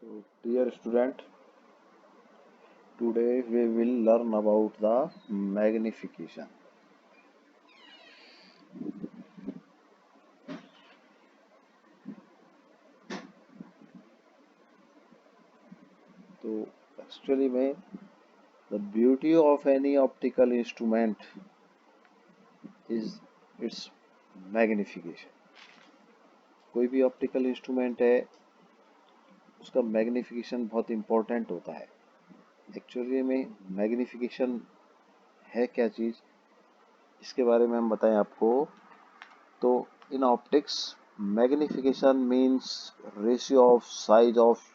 So, dear student, today we will learn about the magnification. तो actually में the beauty of any optical instrument is its magnification. कोई भी optical instrument है उसका magnification बहुत important होता है. एक्चुअली में मैग्निफिकेशन है क्या चीज़, इसके बारे में हम बताएं आपको. तो in optics magnification means ratio of size of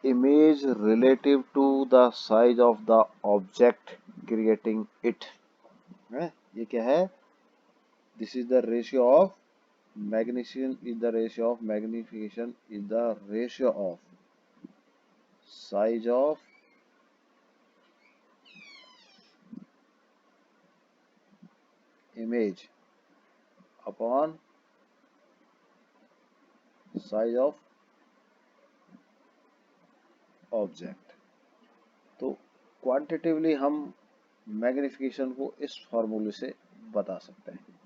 image relative to the size of the object creating it है. ये क्या है? This is the ratio of magnification is the ratio of magnification is the ratio of size of image upon size of object. तो क्वांटिटिवली हम magnification को इस फॉर्मूले से बता सकते हैं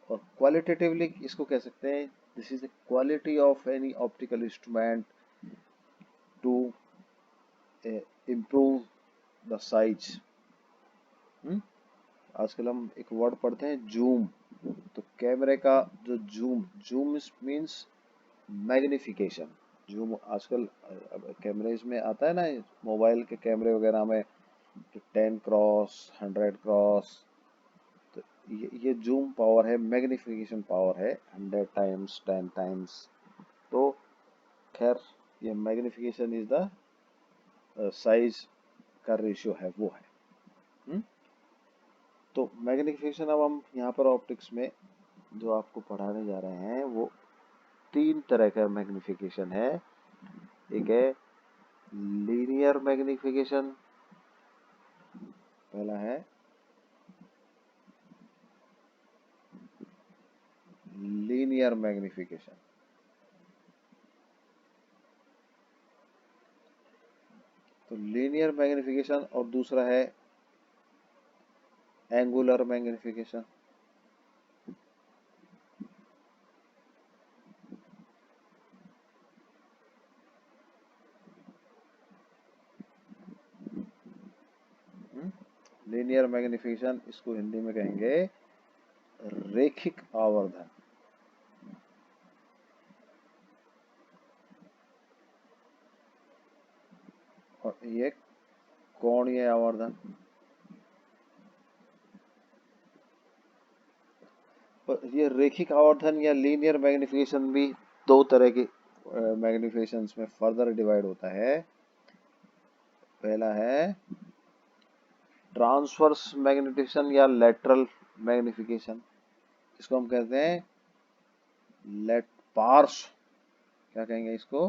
और क्वालिटेटिवली इसको कह सकते हैं this is the quality of any optical instrument to improve the size. आजकल हम एक वर्ड पढ़ते हैं जूम. तो कैमरे का जो zoom zoom means magnification. Zoom आजकल कैमरेज में आता है ना, मोबाइल के कैमरे वगैरह में 10 क्रॉस 100 क्रॉस. तो ये जूम पावर है, मैग्निफिकेशन पावर है 100 टाइम्स 10 टाइम्स. तो खैर ये मैग्निफिकेशन इज द साइज का रेशियो है, वो है. तो मैग्निफिकेशन अब हम यहाँ पर ऑप्टिक्स में जो आपको पढ़ाने जा रहे हैं वो 3 तरह का मैग्निफिकेशन है. एक है लीनियर मैग्निफिकेशन, पहला है लीनियर मैग्निफिकेशन. तो लीनियर मैग्निफिकेशन और दूसरा है एंगुलर मैग्निफिकेशन. लीनियर मैग्निफिकेशन इसको हिंदी में कहेंगे रेखिक आवर्धन. और ये कोणीय आवर्धन. ये रेखिक आवर्धन या लीनियर मैग्निफिकेशन भी 2 तरह के मैग्निफिकेशन में फर्दर डिवाइड होता है. पहला है ट्रांसवर्स मैग्निफिकेशन या लेटरल मैग्निफिकेशन. इसको हम कहते हैं लेट पार्श्व. क्या कहेंगे इसको?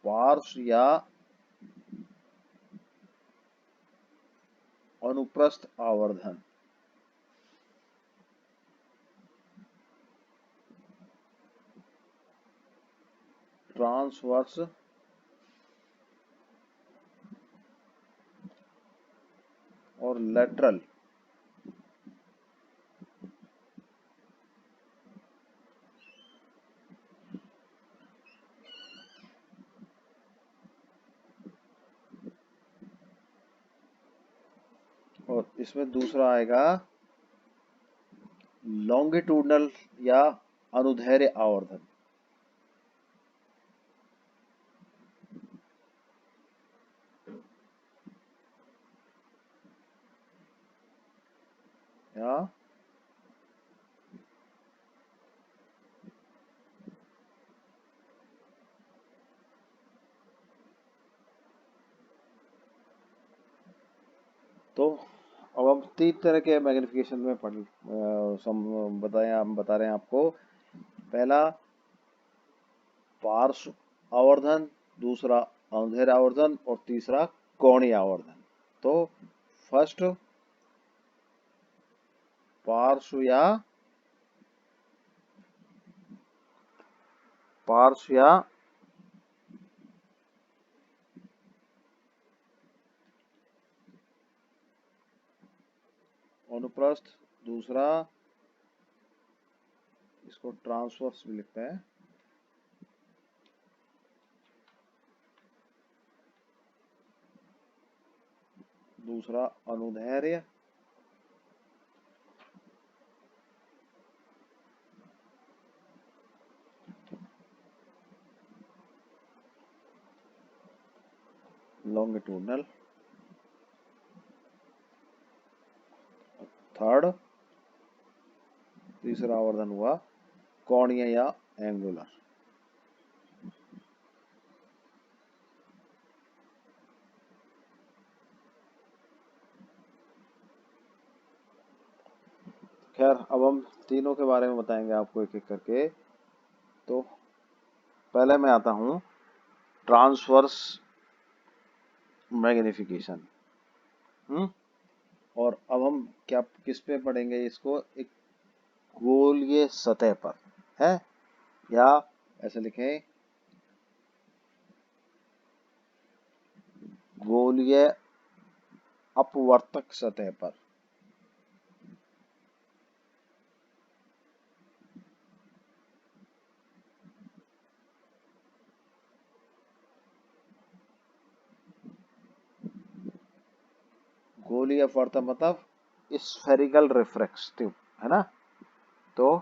पार्श्व या अनुप्रस्थ आवर्धन. ट्रांसवर्स और लेटरल. और इसमें दूसरा आएगा लॉन्गिट्यूडनल या अनुदैर्ध्य आवर्धन. या तो अब हम 3 तरह के मैग्निफिकेशन में हम बता रहे हैं आपको. पहला पार्श्व आवर्धन, दूसरा अनुदैर्ध्य आवर्धन और तीसरा कोणीय आवर्धन. तो फर्स्ट पार्श्व या पार्श्व या अनुप्रस्थ, दूसरा इसको ट्रांसवर्स भी लिखते हैं, दूसरा अनुदैर्ध्य, लॉन्गिट्यूडनल, थर्ड तीसरा आवर्धन हुआ कोणीय या एंगुलर। खैर अब हम तीनों के बारे में बताएंगे आपको एक एक करके। तो पहले मैं आता हूं ट्रांसवर्स मैग्निफिकेशन। और अब हम क्या किस पे पढ़ेंगे इसको, एक गोलीय सतह पर है, या ऐसे लिखें गोलीय अपवर्तक सतह पर। गोलीय अपवर्तक मतलब स्फेरिकल रिफ्रैक्टिव, है ना। तो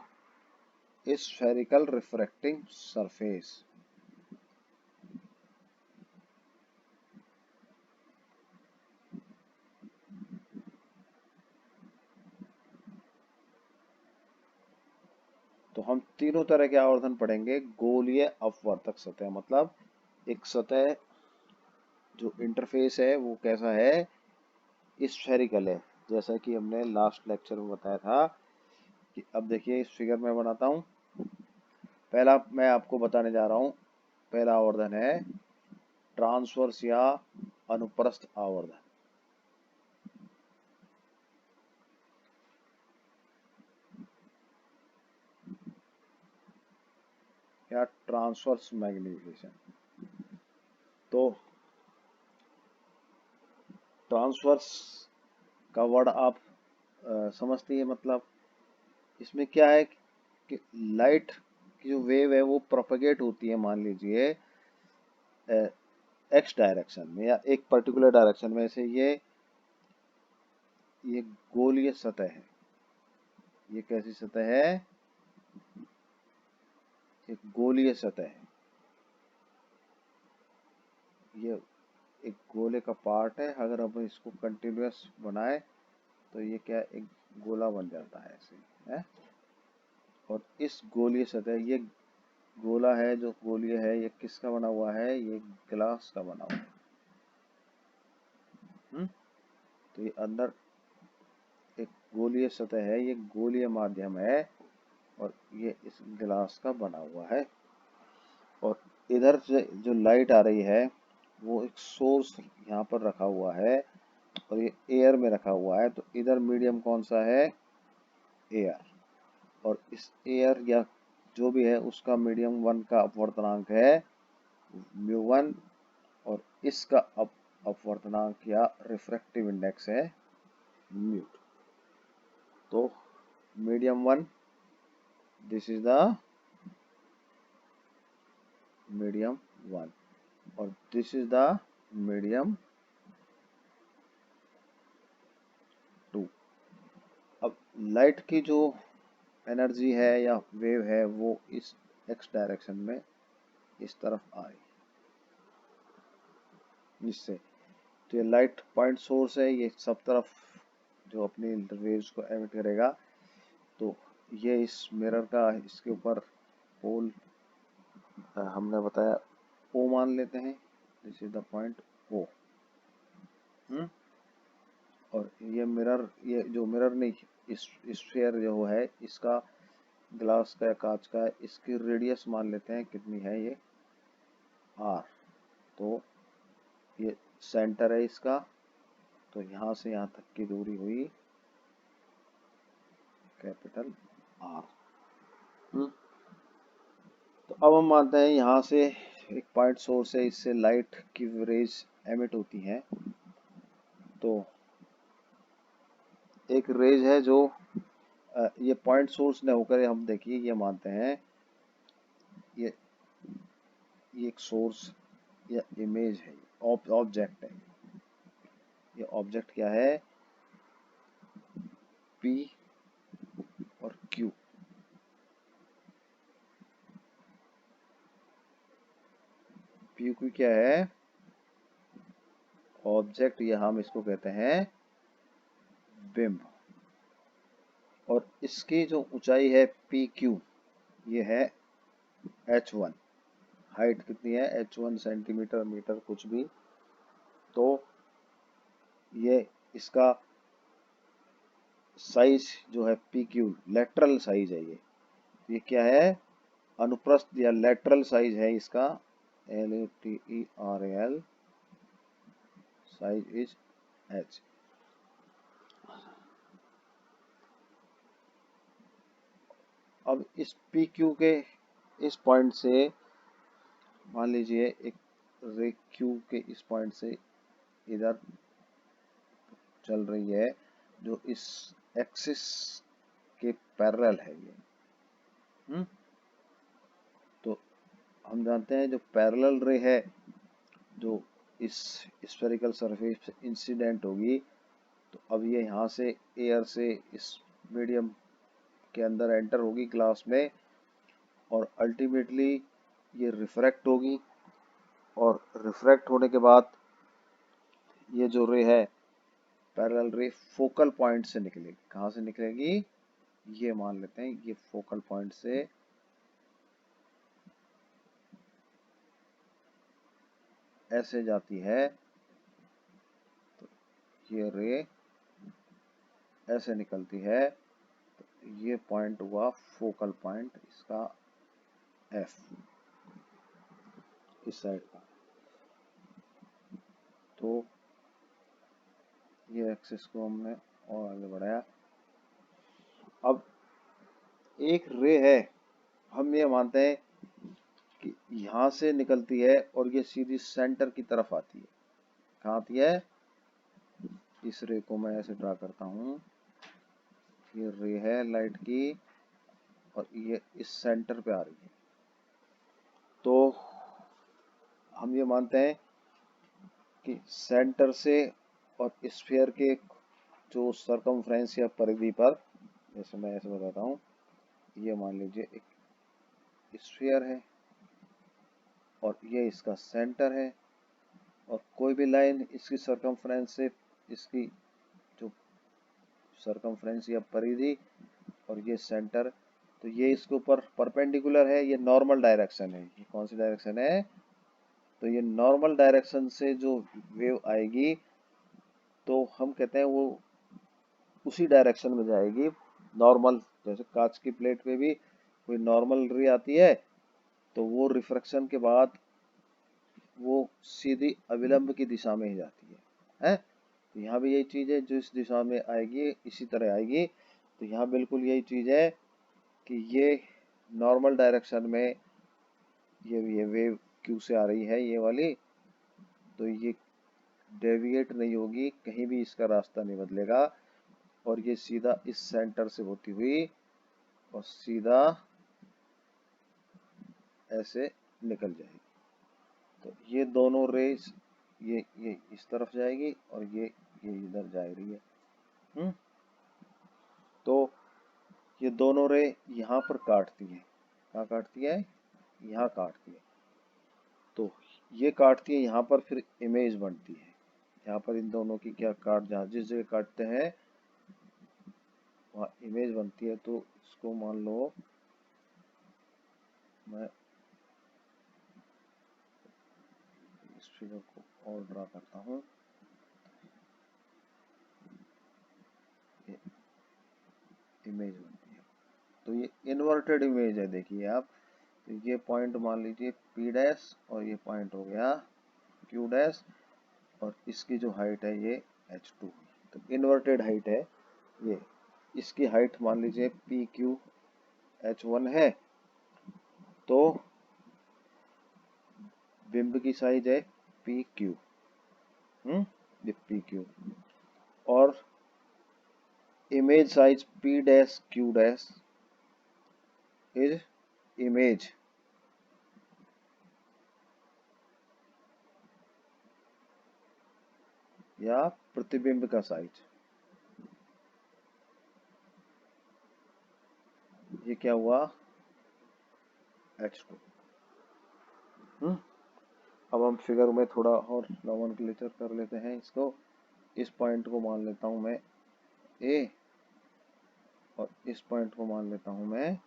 स्फेरिकल रिफ्रैक्टिंग सरफेस। तो हम तीनों तरह के आवर्धन पढ़ेंगे। गोलीय अपवर्तक सतह मतलब एक सतह जो इंटरफेस है वो कैसा है, स्फेरिकल है, जैसा कि हमने लास्ट लेक्चर में बताया था। कि अब देखिए इस फिगर में बनाता हूँ। पहला मैं आपको बताने जा रहा हूँ, पहला आवर्धन है ट्रांसवर्स या अनुप्रस्थ आवर्धन। या ट्रांसवर्स मैग्निफिकेशन। तो ट्रांसवर्स का वर्ड आप समझती है, मतलब इसमें क्या है कि लाइट की जो वेव है वो प्रोपेगेट होती है, मान लीजिए एक्स डायरेक्शन में या एक पर्टिकुलर डायरेक्शन में से। ये गोलीय सतह है। ये कैसी सतह है, एक गोलीय सतह है। ये एक गोले का पार्ट है, अगर हम इसको कंटिन्यूअस बनाए तो ये क्या एक गोला बन जाता है ऐसे है। और इस गोलीय सतह, ये गोला है जो गोलीय है, ये किसका बना हुआ है, ये ग्लास का बना हुआ है। तो ये अंदर एक गोलीय सतह है, ये गोलीय माध्यम है और ये इस गिलास का बना हुआ है। और इधर से जो लाइट आ रही है वो एक सोर्स यहाँ पर रखा हुआ है और ये एयर में रखा हुआ है। तो इधर मीडियम कौन सा है, एयर। और इस एयर या जो भी है उसका मीडियम 1 का अपवर्तनांक है μ1 और इसका अपवर्तनांक या रिफ्रैक्टिव इंडेक्स है म्यू। तो medium 1, this is the medium 1 और दिस इज द मीडियम 2। अब लाइट की जो एनर्जी है या वेव है वो इस एक्स डायरेक्शन में इस तरफ आ रही है इससे। तो ये लाइट पॉइंट सोर्स है, ये सब तरफ जो अपनी वेव्स को एमिट करेगा। तो ये इस मिरर का इसके ऊपर पोल हमने बताया ओ मान लेते हैं, this is the point O. और ये मिरर, ये जो मिरर नहीं, इस स्फीयर जो है इसका, ग्लास का या कांच का है, इसकी रेडियस मान लेते हैं कितनी है, ये आर। तो ये सेंटर है इसका, तो यहाँ से यहाँ तक की दूरी हुई कैपिटल आर। तो अब हम मानते हैं यहाँ से एक पॉइंट सोर्स है, इससे लाइट की रेज एमिट होती हैं। तो एक रेज है जो ये पॉइंट सोर्स ने होकर, हम देखिए ये मानते हैं ये ये एक सोर्स या इमेज है, ऑब्जेक्ट है। ये ऑब्जेक्ट क्या है, पी और क्यू। पी क्यू क्या है, ऑब्जेक्ट, या हम इसको कहते हैं बिंब। और इसकी जो ऊंचाई है पी क्यू, ये है h1। हाइट कितनी है, h1 सेंटीमीटर, मीटर, कुछ भी। तो ये इसका साइज जो है पी क्यू, लेटरल साइज है ये क्या है, अनुप्रस्थ या लेटरल साइज है इसका, LATERAL, साइज इज h। अब इस पी क्यू के इस पॉइंट से मान लीजिए एक रे क्यू के इस पॉइंट से इधर चल रही है, जो इस एक्सिस के पैरेलल है ये। तो हम जानते हैं जो पैरेलल रे है, जो इस स्फेरिकल सरफेस से इंसिडेंट होगी, तो अब ये यहाँ से एयर से इस मीडियम के अंदर एंटर होगी ग्लास में, और अल्टीमेटली ये रिफ्रैक्ट होगी। और रिफ्रैक्ट होने के बाद ये जो रे है, पैरेलल रे, फोकल पॉइंट से निकलेगी। कहाँ से निकलेगी, ये मान लेते हैं ये फोकल पॉइंट से ऐसे जाती है। तो ये रे ऐसे निकलती है, तो ये पॉइंट हुआ फोकल पॉइंट इसका एफ, इस साइड का। तो ये एक्सिस को हमने और आगे बढ़ाया। अब एक रे है, हम ये मानते हैं कि यहाँ से निकलती है और ये सीधी सेंटर की तरफ आती है। कहाँ आती है, इस रे को मैं ऐसे ड्रा करता हूँ, ये रे है लाइट की, और ये इस सेंटर पे आ रही है। तो हम ये मानते हैं कि सेंटर से और स्फीयर के जो सरकमफ्रेंस या परिधि पर, जैसे मैं ऐसे बताता हूँ, ये मान लीजिए एक स्फीयर है और ये इसका सेंटर है, और कोई भी लाइन इसकी सरकमफ्रेंस से, इसकी जो सरकमफ्रेंस या परिधि और ये सेंटर, तो ये इसके ऊपर परपेंडिकुलर है, ये नॉर्मल डायरेक्शन है। ये कौन सी डायरेक्शन है, तो ये नॉर्मल डायरेक्शन से जो वेव आएगी, तो हम कहते हैं वो उसी डायरेक्शन में जाएगी नॉर्मल। जैसे कांच की प्लेट पे भी कोई नॉर्मल रे आती है, तो वो रिफ्रैक्शन के बाद वो सीधी अविलंब की दिशा में ही जाती है। तो यहाँ भी यही चीज है, जो इस दिशा में आएगी इसी तरह आएगी। तो यहाँ बिल्कुल यही चीज है कि ये नॉर्मल डायरेक्शन में ये वेव क्यू से आ रही है ये वाली, तो ये डेविएट नहीं होगी, कहीं भी इसका रास्ता नहीं बदलेगा, और ये सीधा इस सेंटर से होती हुई और सीधा ऐसे निकल जाएगी। तो ये दोनों रेस, ये इस तरफ जाएगी और ये इधर जा रही है। तो ये दोनों रे यहाँ पर काटती है। कहाँ काटती है, यहाँ काटती है। तो ये काटती है यहाँ पर, फिर इमेज बनती है। यहाँ पर इन दोनों की क्या काट, जहाँ जिस जगह काटते हैं वहाँ इमेज बनती है। तो इसको मान लो मैं इस फिगर को और ड्रा करता हूँ, ये इमेज बनती है। तो ये इन्वर्टेड इमेज है, देखिए आप। तो ये पॉइंट मान लीजिए P डैश, और ये पॉइंट हो गया Q डैश, और इसकी जो हाइट है ये H2। तो इन्वर्टेड हाइट है ये। इसकी हाइट मान लीजिए PQ H1 है, तो बिंब की साइज है पी क्यू, ये पी क्यू, और image size P dash Q dash is image या प्रतिबिंब का साइज। ये क्या हुआ, H2। अब हम फिगर में थोड़ा और नोमेनक्लेचर कर लेते हैं इसको। इस पॉइंट को मान लेता हूं मैं ए, और इस पॉइंट को मान लेता हूं मैं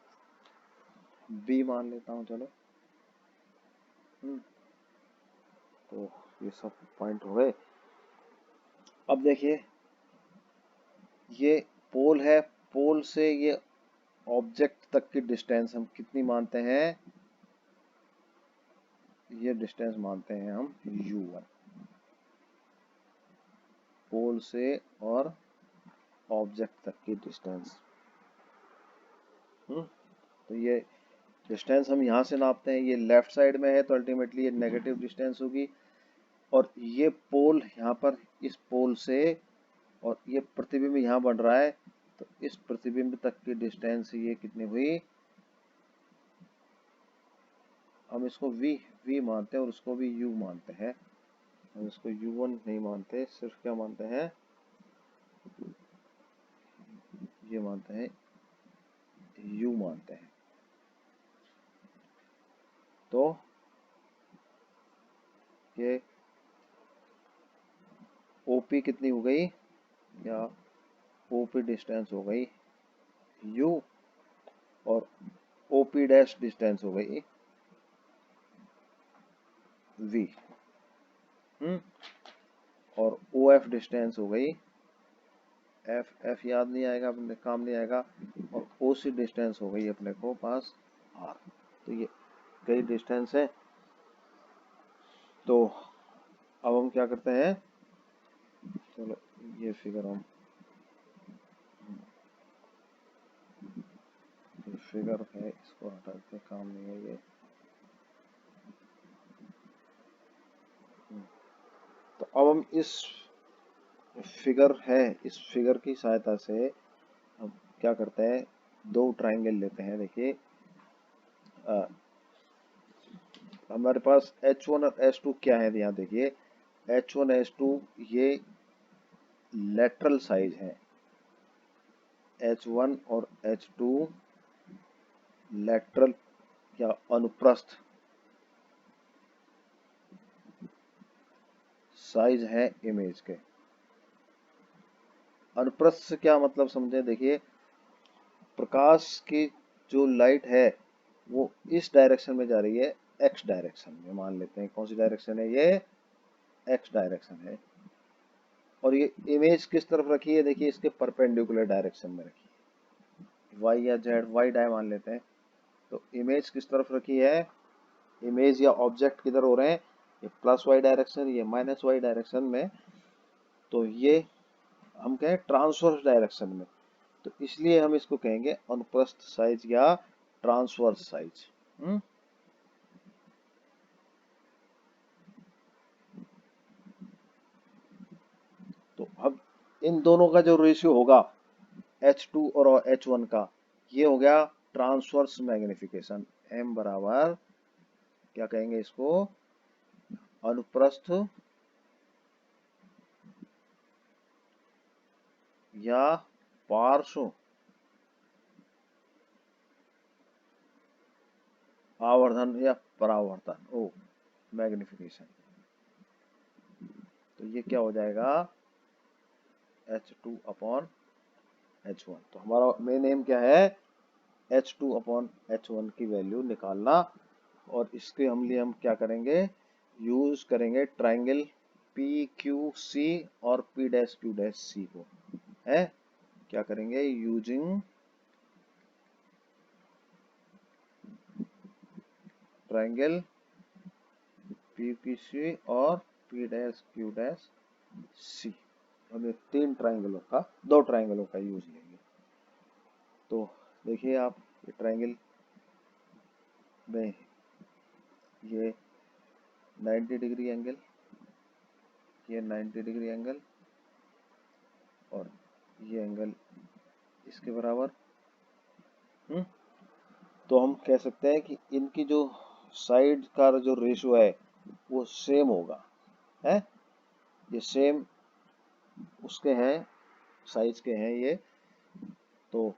बी मान लेता हूं, चलो। तो ये सब पॉइंट हो गए। अब देखिए, ये पोल है, पोल से ये ऑब्जेक्ट तक की डिस्टेंस हम कितनी मानते हैं, ये डिस्टेंस मानते हैं हम u1, पोल से और ऑब्जेक्ट तक की डिस्टेंस। तो ये डिस्टेंस हम यहाँ से नापते हैं, ये लेफ्ट साइड में है तो अल्टीमेटली ये नेगेटिव डिस्टेंस होगी, और ये पोल यहाँ पर इस पोल से, और ये प्रतिबिंब यहाँ बन रहा है, तो इस प्रतिबिंब तक की डिस्टेंस ये कितनी हुई, हम इसको v मानते हैं और उसको भी u मानते हैं। हम इसको u1 नहीं मानते, सिर्फ क्या मानते हैं, ये मानते हैं, u मानते हैं। तो ये OP कितनी हो गई, या OP डिस्टेंस हो गई u, और OP डैश डिस्टेंस हो गई v, और OF डिस्टेंस हो गई f याद नहीं आएगा, अपने काम नहीं आएगा, और OC डिस्टेंस हो गई अपने को पास r। तो ये कई डिस्टेंस है। तो अब हम क्या करते हैं, चलो ये फिगर हम, ये फिगर है इसको हटाते, काम नहीं है ये। तो अब हम इस फिगर है, इस फिगर की सहायता से हम क्या करते हैं, दो ट्राइंगल लेते हैं। देखिए हमारे पास H1 और H2 क्या है, यहाँ देखिए H1 H2 ये लेटरल साइज है, H1 और H2 लेटरल या अनुप्रस्थ साइज है इमेज के। अनुप्रस्थ से क्या मतलब समझे, देखिए प्रकाश की जो लाइट है वो इस डायरेक्शन में जा रही है, एक्स डायरेक्शन में मान लेते हैं। कौन सी डायरेक्शन है, ये एक्स डायरेक्शन है, और ये इमेज किस तरफ रखी है, देखिए इसके परपेंडिकुलर डायरेक्शन में रखी है, वाई या जेड, वाई डाय मान लेते हैं। तो इमेज किस तरफ रखी है, इमेज या ऑब्जेक्ट किधर हो रहे हैं, ये प्लस वाई डायरेक्शन, ये माइनस वाई डायरेक्शन में, तो ये हम कहें ट्रांसवर्स डायरेक्शन में। तो इसलिए हम इसको कहेंगे अनुप्रस्थ साइज या ट्रांसवर्स साइज। तो अब इन दोनों का जो रेशियो होगा H2 और H1 का, ये हो गया ट्रांसवर्स मैग्निफिकेशन। M बराबर क्या कहेंगे इसको, अनुप्रस्थ या पार्श्व आवर्धन या परावर्तन, ओ मैग्निफिकेशन। तो ये क्या हो जाएगा, H2 अपॉन H1। तो हमारा मेन एम क्या है, H2 अपॉन H1 की वैल्यू निकालना, और इसके हम लिए हम क्या करेंगे, यूज करेंगे ट्राइंगल PQC और P dash Q dash C को, है क्या करेंगे, यूजिंग ट्राइंगल PQC और P dash Q dash C। हमें तीन ट्राइंगलों का, दो ट्राइंगलों का यूज लेंगे। तो देखिए आप, ये ट्राइंगल में ये 90 डिग्री एंगल, ये 90 डिग्री एंगल और ये एंगल इसके बराबर। तो हम कह सकते हैं कि इनकी जो साइड का जो रेशियो है वो सेम होगा, है ये सेम उसके हैं, साइज के हैं ये। तो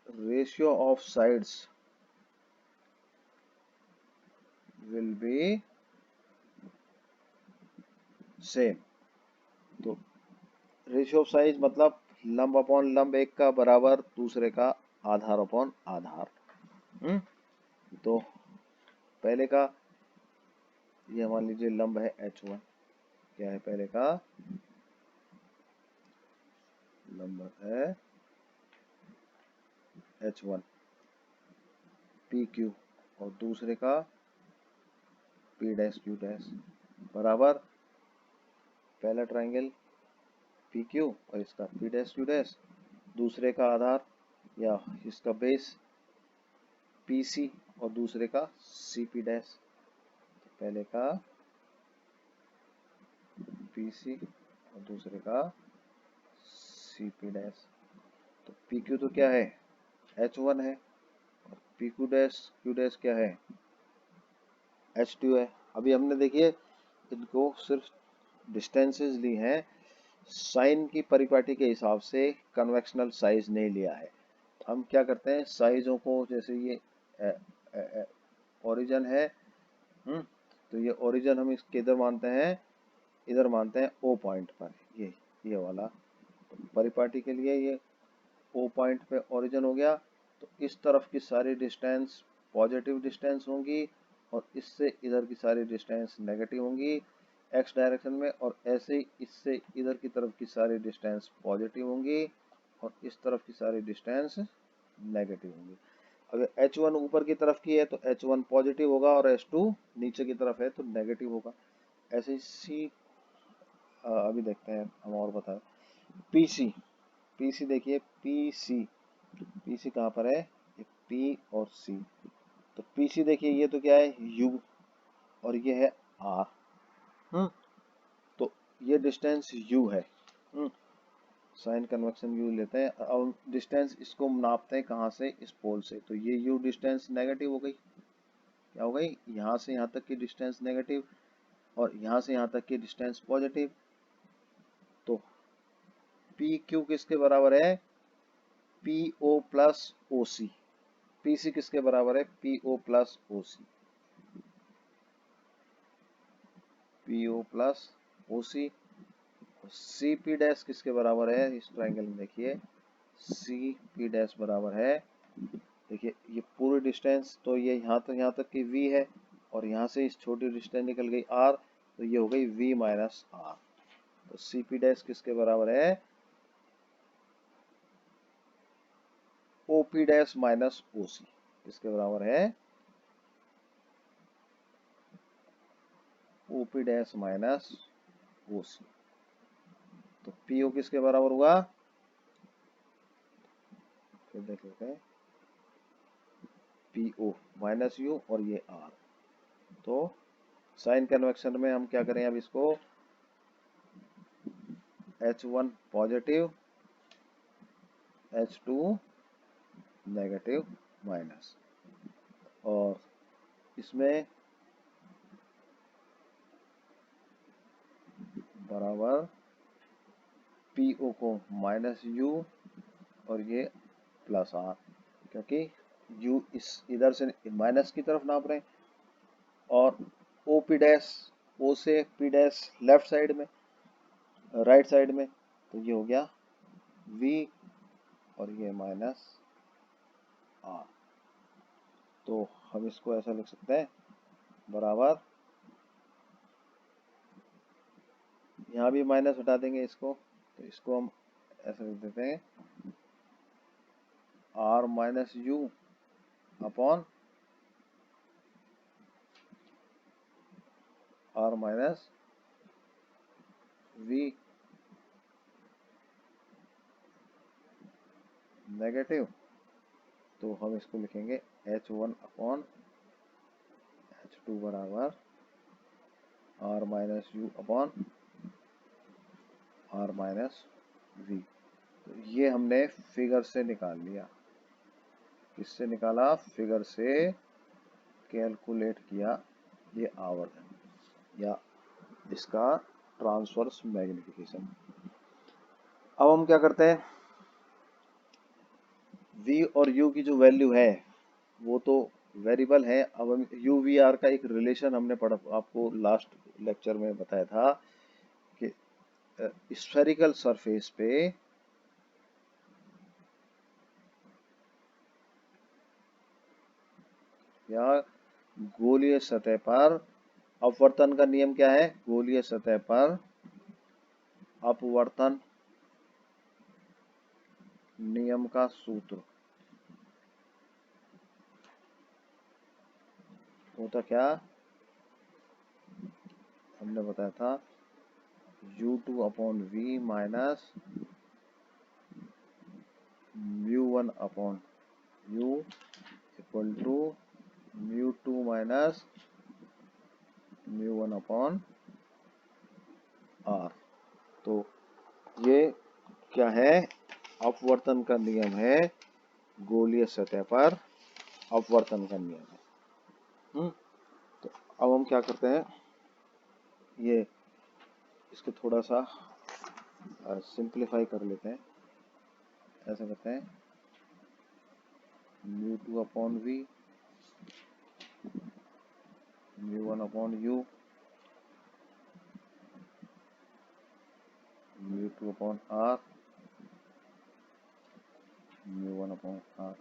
ratio of sides will be same. तो रेशियो ऑफ साइज मतलब लंब अपॉन लंब एक का बराबर दूसरे का आधार अपॉन आधार। तो पहले का ये मान लीजिए लंब है H1, क्या है पहले का लंब है H1 PQ और दूसरे का P डैश Q डैश बराबर पहला ट्राइंगल PQ और इसका P डैश Q डैश, दूसरे का आधार या इसका बेस PC और दूसरे का CP डैश। तो पहले का PC और दूसरे का CP डैश। तो PQ तो क्या है H1 है और PQ डैश Q डैश क्या है H2 है। अभी हमने देखिए इनको सिर्फ डिस्टेंसेस ली हैं, साइन की परिपाटी के हिसाब से कन्वेक्शनल साइज नहीं लिया है। हम क्या करते हैं साइजों को, जैसे ये ओरिजिन है, तो ये ओरिजिन हम इसके इधर मानते हैं, इधर मानते हैं O पॉइंट पर, ये वाला। तो परिपाटी के लिए ये O पॉइंट पे ओरिजिन हो गया, तो इस तरफ की सारी डिस्टेंस पॉजिटिव डिस्टेंस होंगी और इससे इधर की सारी डिस्टेंस नेगेटिव होंगी एक्स डायरेक्शन में, और ऐसे ही इससे इधर की तरफ की सारी डिस्टेंस पॉजिटिव होंगी और इस तरफ की सारी डिस्टेंस नेगेटिव होंगी। अगर H1 ऊपर की तरफ की है तो H1 पॉजिटिव होगा और H2 नीचे की तरफ है तो नेगेटिव होगा। ऐसे ही अभी देखते हैं हम और बताएं। PC, PC देखिए PC कहाँ पर है, ये P और C। तो PC देखिए ये तो क्या है U और ये है R। तो ये डिस्टेंस U है। साइन कन्वेक्शन U लेते हैं। अब डिस्टेंस इसको नापते हैं कहाँ से, इस पोल से। तो ये U डिस्टेंस नेगेटिव हो गई, क्या हो गई, यहाँ से यहाँ तक की डिस्टेंस नेगेटिव और यहाँ से यहाँ तक की डिस्टेंस पॉजिटिव। तो PQ किसके बराबर है, PO प्लस OC। PC किसके बराबर है, PO plus OC, PO plus OC। CP dash किसके बराबर है, इस ट्राइंगल में देखिए CP डैश बराबर है, देखिए ये पूरी डिस्टेंस, तो ये यहाँ तक की V है और यहाँ से इस छोटी डिस्टेंस निकल गई R, तो ये हो गई V माइनस R। तो CP डैश किसके बराबर है, OP डैश माइनस OC किसके बराबर है, OP डैश माइनस OC। तो PO किसके बराबर हुआ, फिर देख लेते हैं, PO माइनस U और ये R। तो साइन कन्वेक्शन में हम क्या करें, अब इसको H1 positive H2 negative minus, और इसमें बराबर PO को माइनस U और ये प्लस R, क्योंकि U इस इधर से माइनस की तरफ नाप रहे हैं और OP डैश O से P डैश लेफ्ट साइड में, राइट साइड में, तो ये हो गया V और ये माइनस R। तो हम इसको ऐसा लिख सकते हैं बराबर, यहाँ भी माइनस हटा देंगे इसको, तो इसको हम ऐसा लिख देते हैं R minus U upon R minus V negative. तो हम इसको लिखेंगे H1 अपॉन H2 बराबर R minus U upon R minus V. तो ये हमने फिगर से निकाल लिया। किससे निकाला? फिगर से कैलकुलेट किया ये आवर्धन या इसका ट्रांसवर्स मैग्निफिकेशन। अब हम क्या करते हैं, V और U की जो वैल्यू है वो तो वेरिएबल है। अब हम यू वी आर का एक रिलेशन हमने पढ़ा, आपको लास्ट लेक्चर में बताया था कि स्फेरिकल सरफेस पे या गोलीय सतह पर अपवर्तन का नियम क्या है? गोलीय सतह पर अपवर्तन नियम का सूत्र होता क्या? हमने बताया था U2 upon V minus μ1 upon U equal to μ2 minus μ1 upon R। तो ये क्या है? अपवर्तन का नियम है, गोलीय सतह पर अपवर्तन का नियम है। तो अब हम क्या करते हैं, ये इसको थोड़ा सा सिंप्लीफाई कर लेते हैं। ऐसा करते हैं μ2 upon V μ1 upon U μ2 upon R μ1 upon R।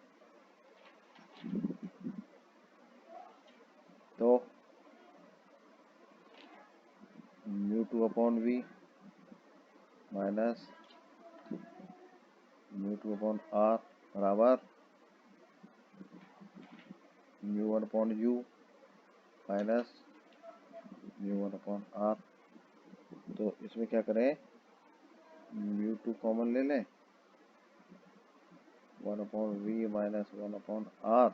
तो μ2 upon V minus μ2 upon R बराबर μ1 upon U minus μ1 upon R। तो इसमें क्या करें, μ2 कॉमन ले लें, 1 upon V minus 1 upon R,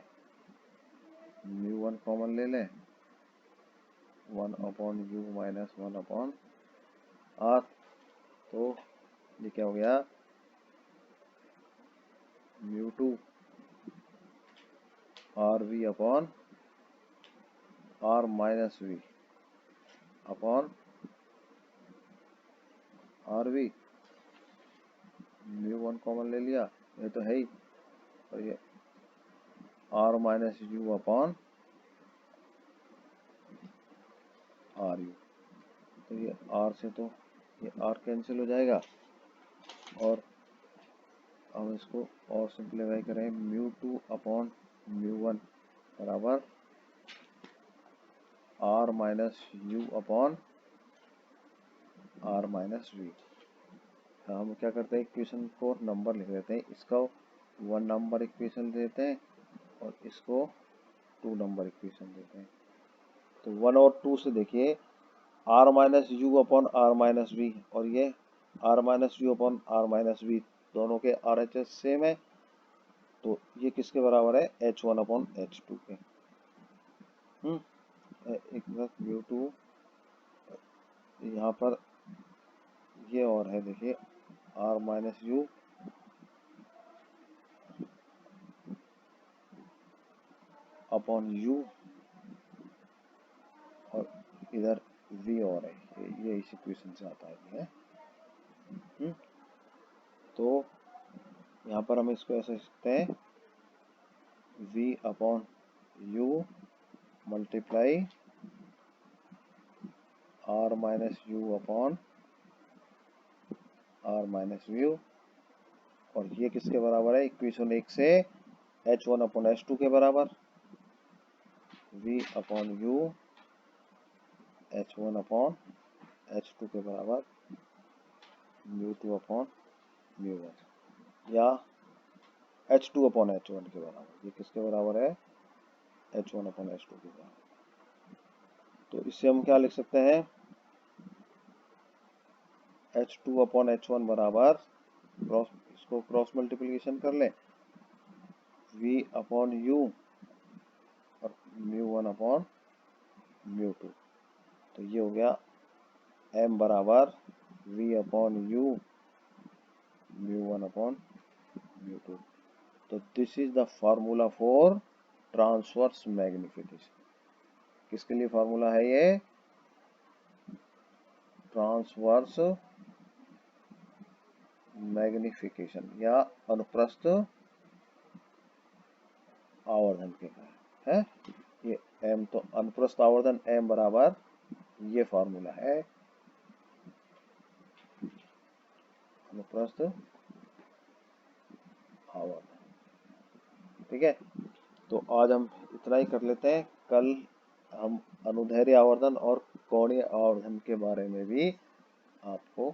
μ1 common ले लें, 1 upon U minus 1 upon R। तो ये क्या हो गया, μ2 RV upon R minus V upon RV। μ1 common ले लिया, ये तो है ही, और ये R minus U upon RU। तो ये R से तो ये R कैंसिल हो जाएगा, और हम इसको और सिंप्लीफाई करें, μ2 अपॉन μ1 बराबर R minus U upon R minus V। हम क्या करते हैं, इक्वेशन को नंबर लिख देते हैं, इसका 1 नंबर इक्वेशन देते हैं और इसको 2 नंबर इक्वेशन देते हैं। तो 1 और 2 से देखिए, R minus U upon R minus V और ये R minus U upon R minus V, दोनों के RHS सेम है। तो ये किसके बराबर है? H1 अपॉन H2 के। एक प्लस μ2, यहाँ पर ये और है, देखिए R minus U upon you, और इधर V और है, ये इस इक्वेशन से आता है। तो यहाँ पर हम इसको ऐसे लिखते हैं, V upon you multiply R minus U upon R minus view, और ये किसके बराबर है? इक्वेशन 1 से H1 अपॉन H2 के बराबर, V upon you H1 upon H2 के बराबर μ2 अपॉन μ1, या H2 अपॉन H1 के बराबर। ये किसके बराबर है? H1 अपॉन H2 के बराबर। तो इससे हम क्या लिख सकते हैं, H2 अपॉन H1 बराबर, इसको क्रॉस मल्टीप्लिकेशन कर लें, V अपॉन यू और μ1 अपॉन म्यू टू। तो ये हो गया m बराबर v upon u mu one upon mu two. तो this is the formula for transverse magnification. किसके लिए फॉर्मूला है ये? ट्रांसवर्स मैग्निफिकेशन या अनुप्रस्थ आवर्धन के कारण है ये m। तो अनुप्रस्थ आवर्धन m बराबर ये फॉर्मूला है अनुप्रस्थ आवर्धन। ठीक है, तो आज हम इतना ही कर लेते हैं। कल हम अनुदैर्ध्य आवर्धन और कोणीय आवर्धन के बारे में भी आपको